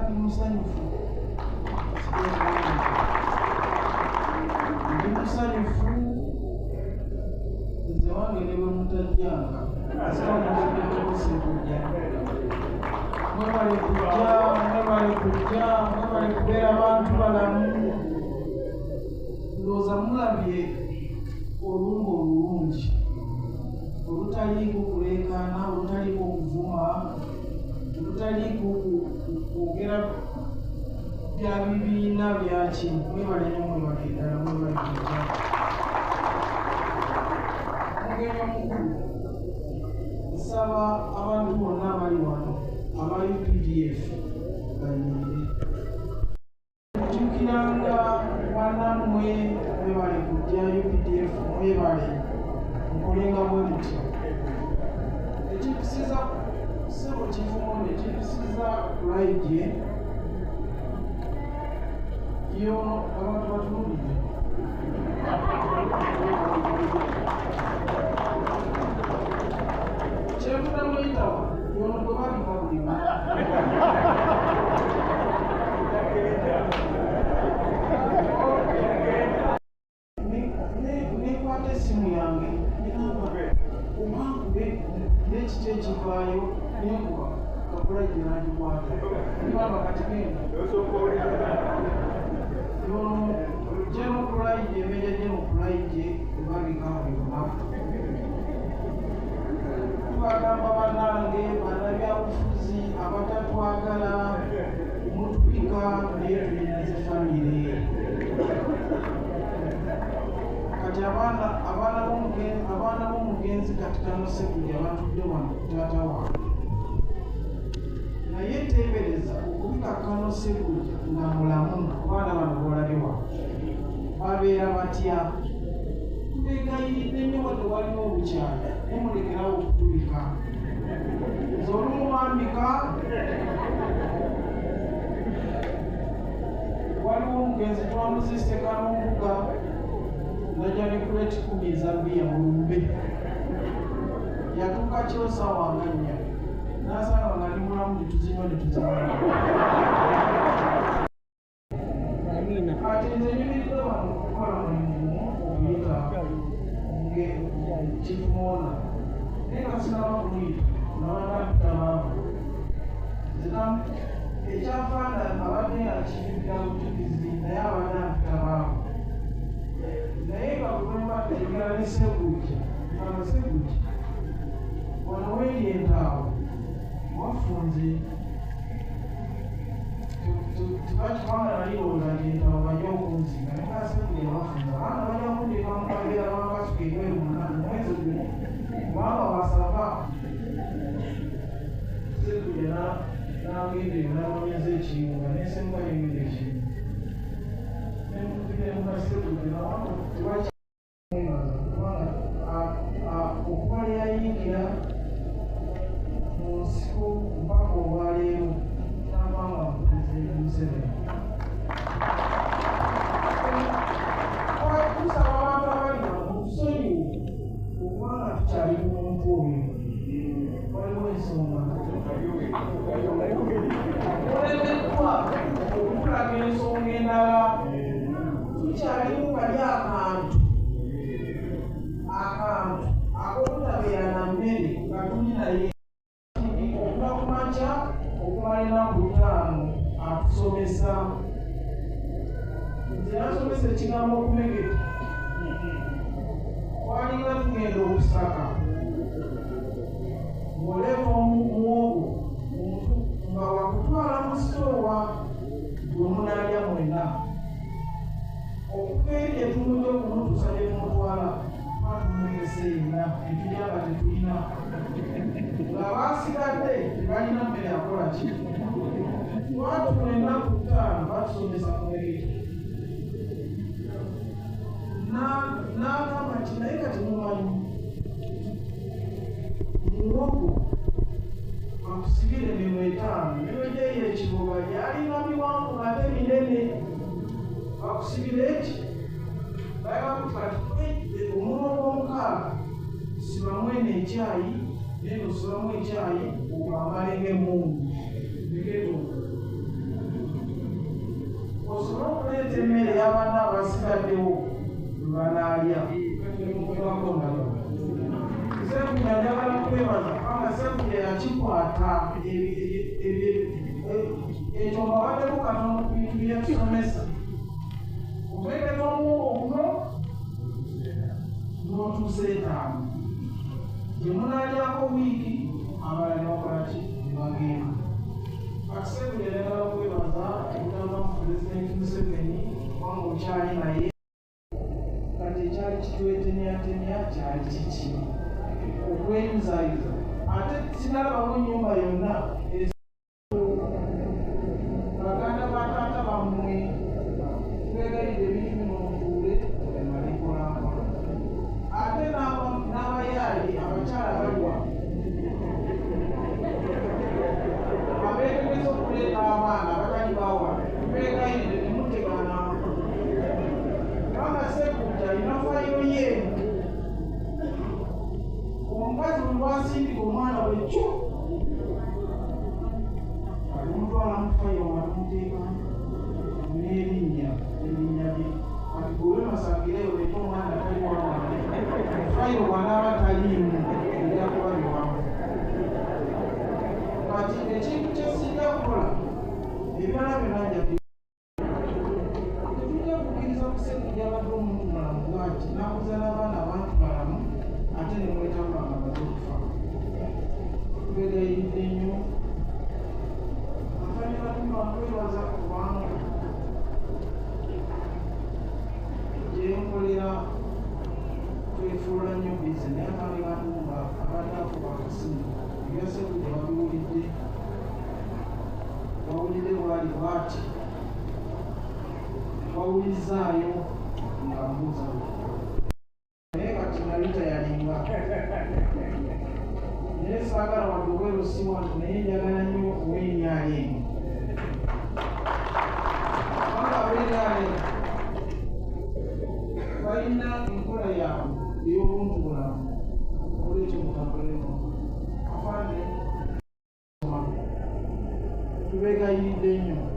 ndi musanyufu nze wange ne bwe mutajjanga asaanaekekusikujja mwebale kujja mwebale kubeera bantu balamu ndowooza mulabye olumba olulungi olutaliiko kuleekaana olutaliiko okuvuma olutaliiko kwogera bya bibiina byaki mwebale nyo mwebale ddala mwebale kujja mugenyi omukulu nsaba abantu bonna abali wano aba UPDF banyirire kukyukiranga banammwe mwebale kujja UPDF mwebale nkolenga bwe mutyo ekikusiza sebo kivumo ekikusiza kulaije yono abantu batulumire kyekuta mwitawa yono gwe babika bulimu nekwata esimu yange nenamba omankube nekiki ekivaayo nenkuba kakula gyenagikwata nibamba kati genda yono gyemukulaije emeja gyemukulaije ebabika buli lunaku tubagamba bannange bannabyabufuzi abatatwagala mutupika naye tulinaze famire kati abaana b'omugenzi kati kanosekujja batudde wano taata wange naye teebereza okubika kanosekujja nga mulamu abaana bano bolabewa babeera batya tubegayiridde nnyo wadde walina obukyala nemulekerawo okutubika nze olumubambika waliwo omugenzi twamuziseka n'ombuga najja ne kuleti 10 ezabbiya mulumbe yatuuka kyosawa nga 4 n'asanga nga ndi mulamu netuzinywa ate nze nyumiridde wano okukola mulimu okuyita kifumoona naye nga sinaba kumuyita nabandakutabaamu ekyafaana abadde akibirira bujulizi naye abadde akutabaamu naye nga kulwembategera ne segujja nga segujja wano weeri entaawo wafunze tibakibanga nalirowooza nti entaawo bajja okunziga naye nga segujja wafunze abaana bajja kundeka mukabeera bambasuka ebweru mwezi guno kubanga basaba segujja n'agendeyo n'anonyeza ekiyunga nesemba yengeza ekiyunga okuba lyayingira mu nsiko mpaka olwaleero nabanga Pulezidenti Museveni tusaba abantu abali mutusonyiwo okubanga tukyali ku muntu oyo waliwo ensonga olemeddwa okutulaga ensonga endala tukyalimu kali akantu ak'obutabeera na mmere nga tuli naye okuva ku makya okumala ennaku 5 atusomesa nze nasomesa ekigambo okumegeta twalinga tugenda okusaka ng'oleeta omwogo nga wakutwala mu sitoowa gwe munaalya mwenna okuva eri etumujja okumutuusa gye tumutwala batumweseera etulyaba tetulina nga baasigadde tebalina mmere akola ki twatula ennaku 5 batusomesa kumegeta n'agamba nti naye kati mumanyi muwogo bakusibire emimu 5 niwegyeyo ekibuga gyalina miwanvu ate minene bakusibire eki bayabakati omuno gw'omukaaga sibamu eno ekyayi neno sibamu ekyayi okwamala ng'emmundu egeto osobola okuleeta emmere y'abaana abasigaddewo banaalya Sekunya njagala kwebaza kubanga Sekunya yakikwata ekyo mbabaddeko katono ku bintu bye yatusomesa oteekekamu okuno n'otuusa etaano gye munaalyako wiiki abala nebakolaki nebagenda kati Sekunya njagala kwebaza ekitava mu pulezidenti Museveni kubanga okyali naye kati ekyali kitwetemyatemya kyali kiki okweyuzaayuza ate sinalabamu ennyumba yonna baganda bataata bammwe twegalidde ebintu bino mutuule emalikolampa ate n'abayaali abakyala balwa abeetegeza okuleeta abaana abatali bawa twegalidde temutegana kubanga Sekunya alina fayiro yeemu omukazi bwe lwasindika omwana we cyo alimutwala mufayo wanamuteeka n'erinnya lye kati gwewe masangireyo leeta omwana tali wawana fayo wanaaba taliimu eryakuba liwamu kati ekintu kyesinga kukola ebirala byonna nja tetujja kukkiriza Sekunya abadde omuntu mulamu bwati n'akuzaala abaana abantu balamu ate ne mwetamba nga bazokufa tubegayiridde nnyo afanira tumakwebaza kubanga gyenkolera twefuula nnyo bizi naye abaali banumba abadde akuba akasimu ebya Sekunya babiwulidde bawulidde bwali bwati bawulizaayo nga mbuuza naye kati nali tayalinga naye saagala wadde obwerusiwa naye njagala nnyo ow'enyaaleeno kubanga ab'enyaaleeno balina enkola yaabwe ey'obuntubulamu olwekyo mutambulemu afande tubeegayiridde nnyo